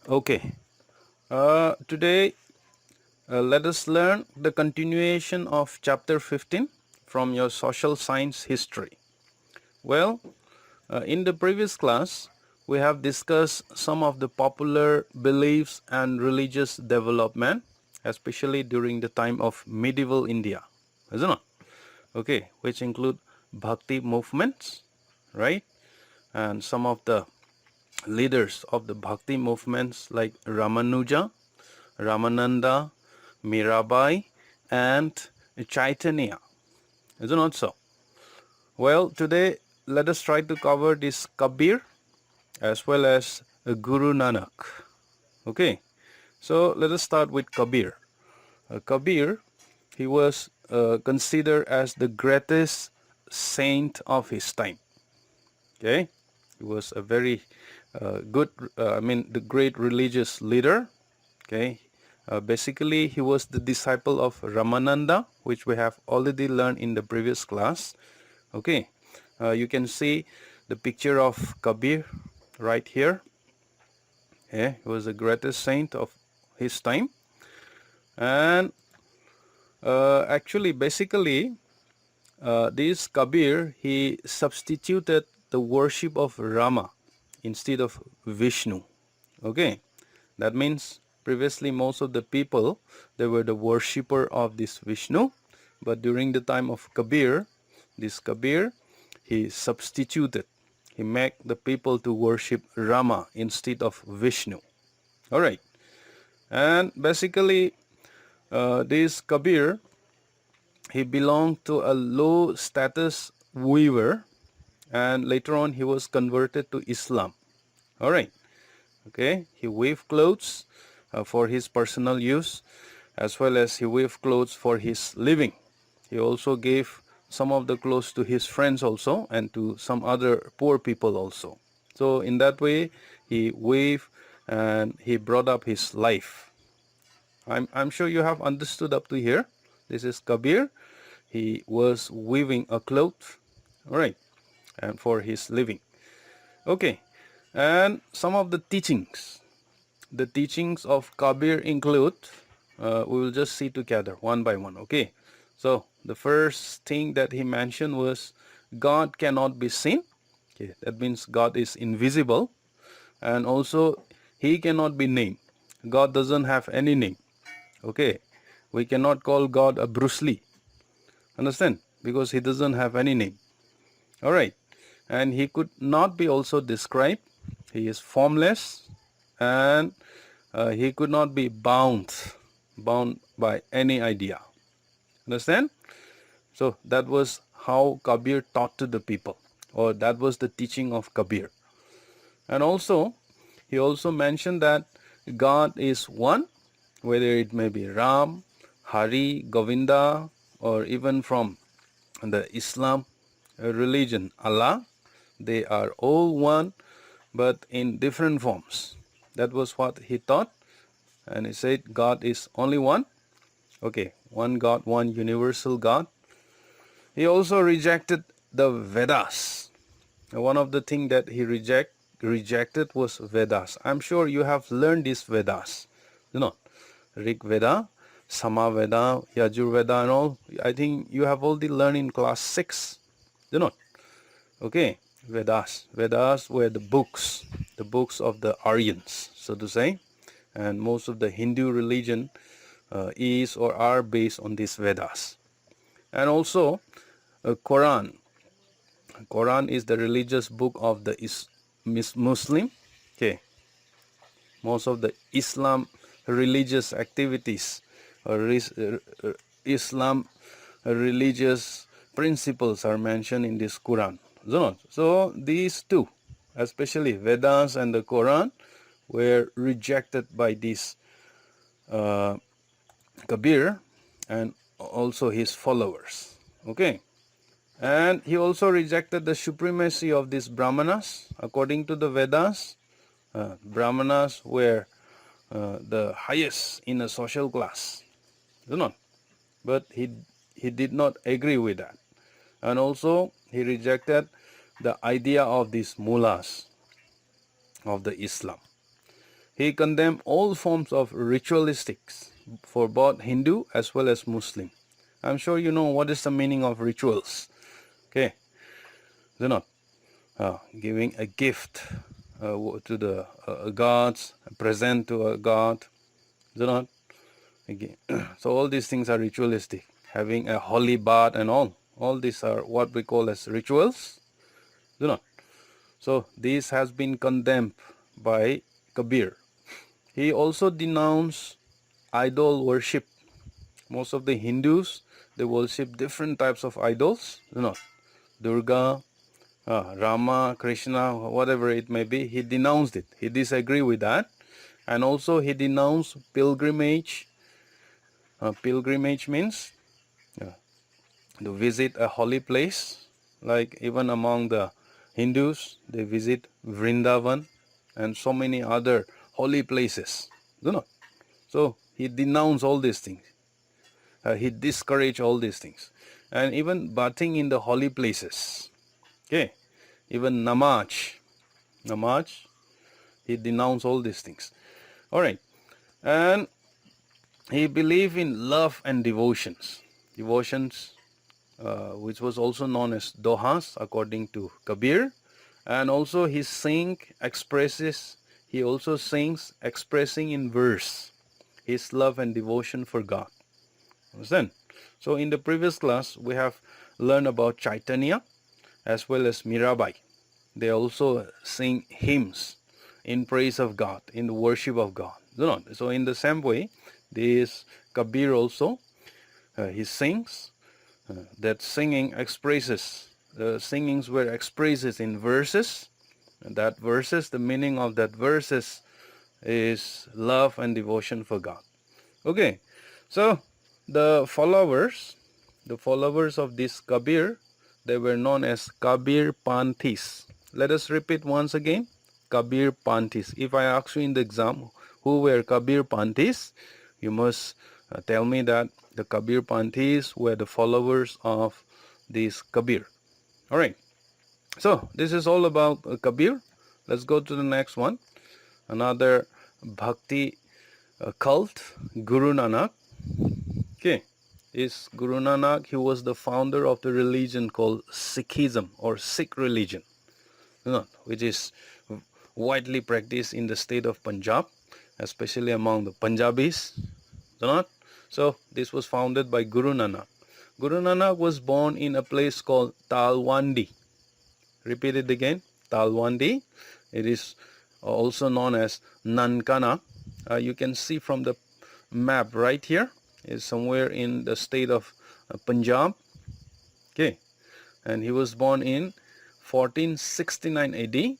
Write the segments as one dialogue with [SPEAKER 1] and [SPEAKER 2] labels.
[SPEAKER 1] Okay, today let us learn the continuation of chapter 15 from your social science history. Well, in the previous class, we have discussed some of the popular beliefs and religious development, especially during the time of medieval India, isn't it? Okay, which include bhakti movements, right? And some of the leaders of the bhakti movements like Ramanuja, Ramananda, Mirabai, and Chaitanya. Is it not so? Well, today let us try to cover this Kabir as well as Guru Nanak. Okay, so let us start with Kabir. Kabir, he was considered as the greatest saint of his time. Okay, he was a very the great religious leader. Okay, basically he was the disciple of Ramananda, which we have already learned in the previous class. Okay, you can see the picture of Kabir right here. Yeah, he was the greatest saint of his time, and basically, this Kabir, he substituted the worship of Rama instead of Vishnu. Okay, that means previously most of the people, they were the worshipper of this Vishnu, but during the time of Kabir, this Kabir, he substituted, he made the people to worship Rama instead of Vishnu. All right, and basically this Kabir, he belonged to a low status weaver, and later on he was converted to Islam. All right, okay, he weaved clothes for his personal use, as well as he weaved clothes for his living. He also gave some of the clothes to his friends also, and to some other poor people also. So in that way he weaved and he brought up his life. I'm sure you have understood up to here. This is Kabir. He was weaving a cloth, all right, and for his living. Okay, and some of the teachings. The teachings of Kabir include, we will just see together one by one, okay? So, the first thing that he mentioned was God cannot be seen. Okay, that means God is invisible. And also, he cannot be named. God doesn't have any name. Okay, we cannot call God a Bruce Lee. Understand? Because he doesn't have any name. All right, and he could not be also described. He is formless, and he could not be bound by any idea. Understand? So that was how Kabir taught to the people, or that was the teaching of Kabir. And also, he also mentioned that God is one, whether it may be Ram, Hari, Govinda, or even from the Islam religion, Allah. They are all one, but in different forms. That was what he taught, and he said God is only one. Okay, one God, one universal God. He also rejected the Vedas. One of the things that he rejected was Vedas. I'm sure you have learned these Vedas. You know, Rig Veda, Sama Veda, Yajur Veda and all. I think you have already learned in class 6. You know, okay, Vedas. Vedas were the books of the Aryans, so to say. And most of the Hindu religion is or are based on these Vedas. And also, Quran. Quran is the religious book of the Muslim. Okay, most of the Islam religious activities or Islam religious principles are mentioned in this Quran. So these two, especially Vedas and the Quran, were rejected by this Kabir and also his followers. Okay. And he also rejected the supremacy of these Brahmanas. According to the Vedas, Brahmanas were the highest in a social class. You know? But he did not agree with that. And also he rejected the idea of these mullahs of the Islam. He condemned all forms of ritualistics for both Hindu as well as Muslim. I'm sure you know what is the meaning of rituals. Okay, do not giving a gift to the gods, a present to a god. Do not again. So all these things are ritualistic. Having a holy bath and all these are what we call as rituals. Do not. So this has been condemned by Kabir. He also denounced idol worship. Most of the Hindus, they worship different types of idols. You know, Durga, Rama, Krishna, whatever it may be. He denounced it. He disagreed with that. And also he denounced pilgrimage. Pilgrimage means to visit a holy place. Like even among the Hindus, they visit Vrindavan and so many other holy places. You know. So he denounced all these things. He discouraged all these things. And even bathing in the holy places. Okay. Even namaz, he denounced all these things. All right. And he believed in love and devotions. Which was also known as dohas, according to Kabir. And also he also sings expressing in verse his love and devotion for God. Understand? So in the previous class, we have learned about Chaitanya as well as Mirabai. They also sing hymns in praise of God, in the worship of God. You know, so in the same way, this Kabir also, he sings. That singing expresses, the singings were expresses in verses. And that verses, the meaning of that verses is love and devotion for God. Okay, so the followers of this Kabir, they were known as Kabir Panthis. Let us repeat once again, Kabir Panthis. If I ask you in the exam who were Kabir Panthis, you must tell me that the Kabir Panthis were the followers of this Kabir. All right. So this is all about Kabir. Let's go to the next one. Another Bhakti cult, Guru Nanak. Okay. Is Guru Nanak, he was the founder of the religion called Sikhism or Sikh religion, which is widely practiced in the state of Punjab, especially among the Punjabis. So this was founded by Guru Nanak. Guru Nanak was born in a place called Talwandi. Repeat it again, Talwandi. It is also known as Nankana. You can see from the map right here, is somewhere in the state of Punjab. Okay, and he was born in 1469 AD,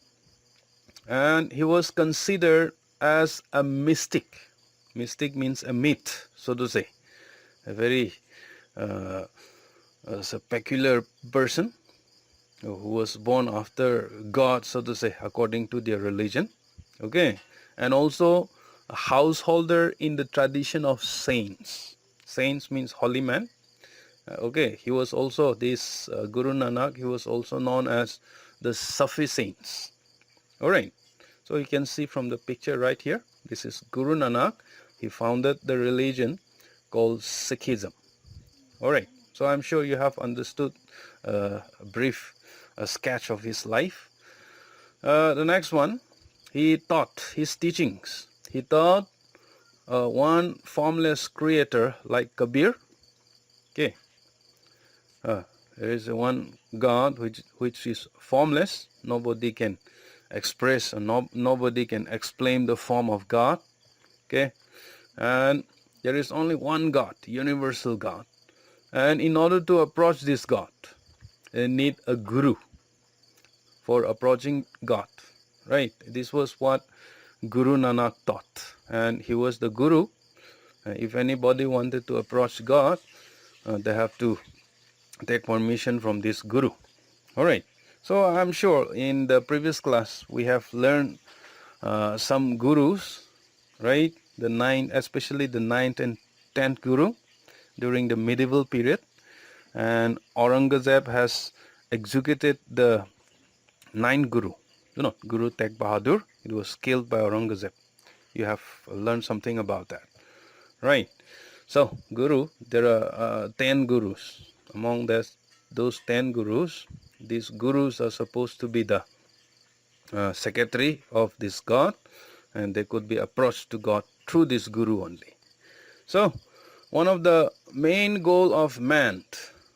[SPEAKER 1] and he was considered as a mystic. Mystic means a myth, so to say, a very a peculiar person who was born after God, so to say, according to their religion. Okay, and also a householder in the tradition of saints. Saints means holy man. Okay, he was also this Guru Nanak. He was also known as the Sufi saints. All right, so you can see from the picture right here. This is Guru Nanak. He founded the religion called Sikhism. All right, so I'm sure you have understood a brief sketch of his life. The next one, he taught his teachings. He taught one formless creator like Kabir. Okay, there is one God which is formless. Nobody can express, nobody can explain the form of God. Okay, and there is only one God, universal God. And in order to approach this God, they need a guru for approaching God, right? This was what Guru Nanak taught, and he was the guru. If anybody wanted to approach God, they have to take permission from this guru. All right, so I'm sure in the previous class we have learned some gurus, right? Especially the 9th and 10th guru during the medieval period, and Aurangzeb has executed the 9th guru, Guru Tegh Bahadur. It was killed by Aurangzeb. you have learned something about that, right? So guru, there are 10 gurus. Among those 10 gurus, these gurus are supposed to be the secretary of this God, and they could be approached to God through this guru only. So one of the main goal of man,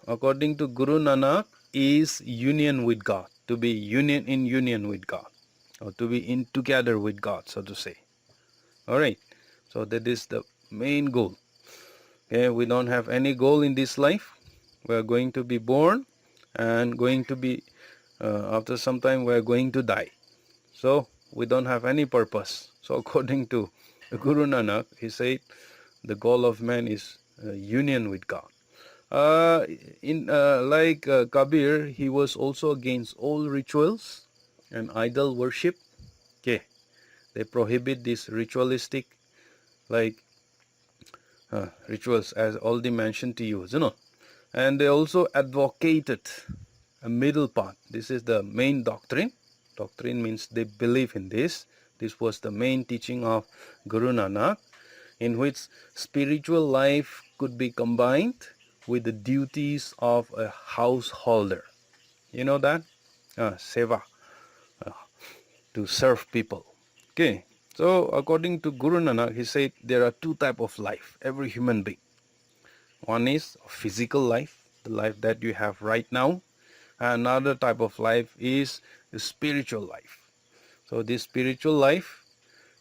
[SPEAKER 1] according to Guru Nanak, is union with God, to be union with God, or to be in together with God, so to say. All right, so that is the main goal. Okay, we don't have any goal in this life. We are going to be born and going to be after some time we are going to die. So we don't have any purpose. So according to Guru Nanak, he said the goal of man is union with God. In like Kabir, he was also against all rituals and idol worship. Okay, they prohibit this ritualistic like rituals as already mentioned to you, and they also advocated a middle path. This is the main doctrine. Doctrine means they believe in this. This was the main teaching of Guru Nanak, in which spiritual life could be combined with the duties of a householder. You know that? Seva, to serve people. Okay. So according to Guru Nanak, he said there are two types of life, every human being. One is physical life, the life that you have right now. Another type of life is the spiritual life. So this spiritual life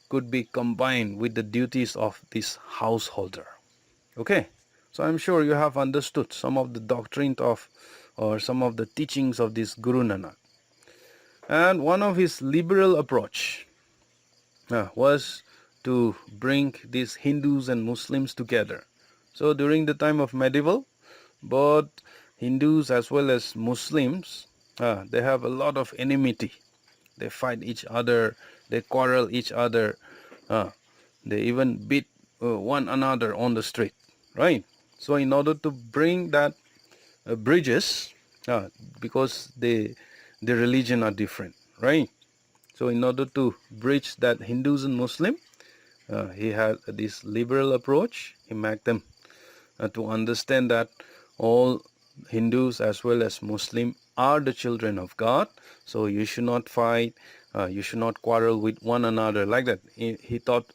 [SPEAKER 1] could be combined with the duties of this householder. Okay, so I'm sure you have understood some of the doctrine of or some of the teachings of this Guru Nanak. And one of his liberal approach was to bring these Hindus and Muslims together. So during the time of medieval, both Hindus as well as Muslims, they have a lot of enmity. They fight each other, they quarrel each other, they even beat one another on the street, right? So in order to bring that bridges, because the religion are different, right? So in order to bridge that Hindus and Muslim, he had this liberal approach. He made them to understand that all Hindus as well as Muslim are the children of God. So you should not fight, you should not quarrel with one another like that. He taught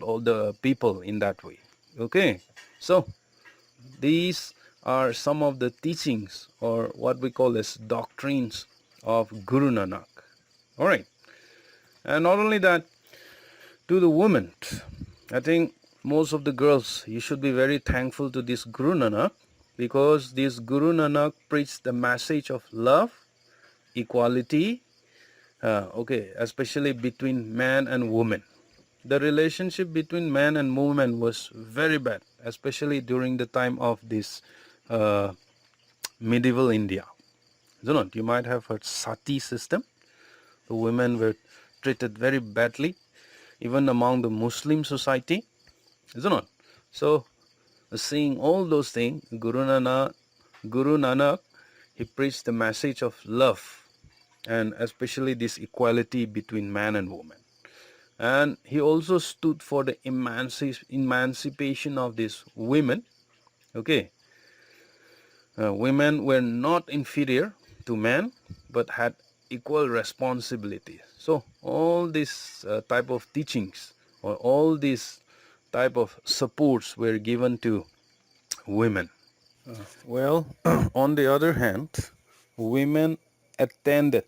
[SPEAKER 1] all the people in that way. Okay, so these are some of the teachings or what we call as doctrines of Guru Nanak. All right, and not only that, to the women, I think most of the girls, you should be very thankful to this Guru Nanak, because this Guru Nanak preached the message of love, equality, okay, especially between man and woman. The relationship between man and woman was very bad, especially during the time of this uh, medieval India. You might have heard sati system. The women were treated very badly, even among the Muslim society, isn't it? So, seeing all those things, Guru Nanak, he preached the message of love, and especially this equality between man and woman. And he also stood for the emancipation of these women. Okay, women were not inferior to men, but had equal responsibility. So all these type of teachings or all these type of supports were given to women. Well, on the other hand, women attended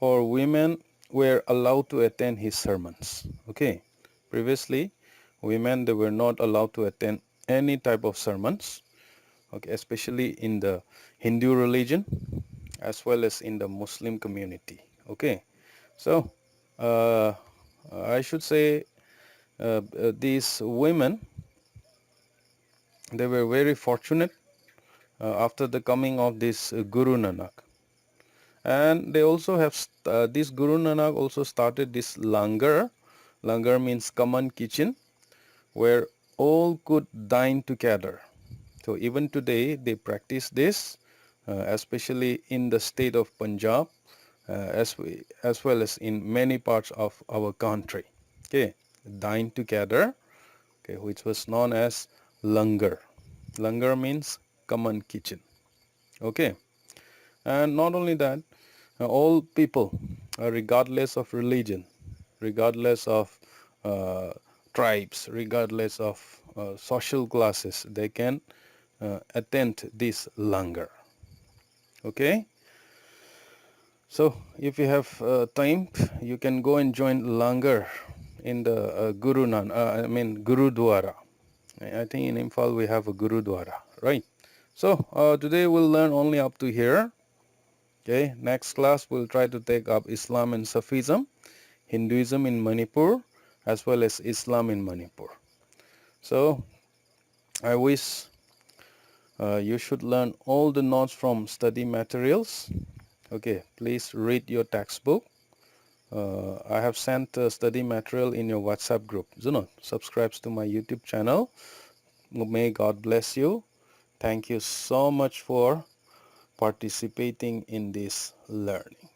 [SPEAKER 1] or women were allowed to attend his sermons. Okay, previously, women they were not allowed to attend any type of sermons. Okay, especially in the Hindu religion as well as in the Muslim community. Okay, so I should say these women they were very fortunate after the coming of this Guru Nanak. And they also have this Guru Nanak also started this langar. Langar means common kitchen, where all could dine together. So even today they practice this, especially in the state of Punjab, as well as in many parts of our country. Okay, dine together, okay, which was known as langar. Langar means common kitchen. Okay, and not only that, all people, regardless of religion, regardless of tribes, regardless of social classes, they can attend this langar. Okay, so if you have time, you can go and join langar in the Gurudwara. I think in Imphal we have a Gurudwara, right? So today we'll learn only up to here. Okay, next class we'll try to take up Islam and Sufism, Hinduism in Manipur, as well as Islam in Manipur. So I wish you should learn all the notes from study materials. Okay, please read your textbook. I have sent study material in your WhatsApp group. Zuno, subscribes to my YouTube channel. May God bless you. Thank you so much for participating in this learning.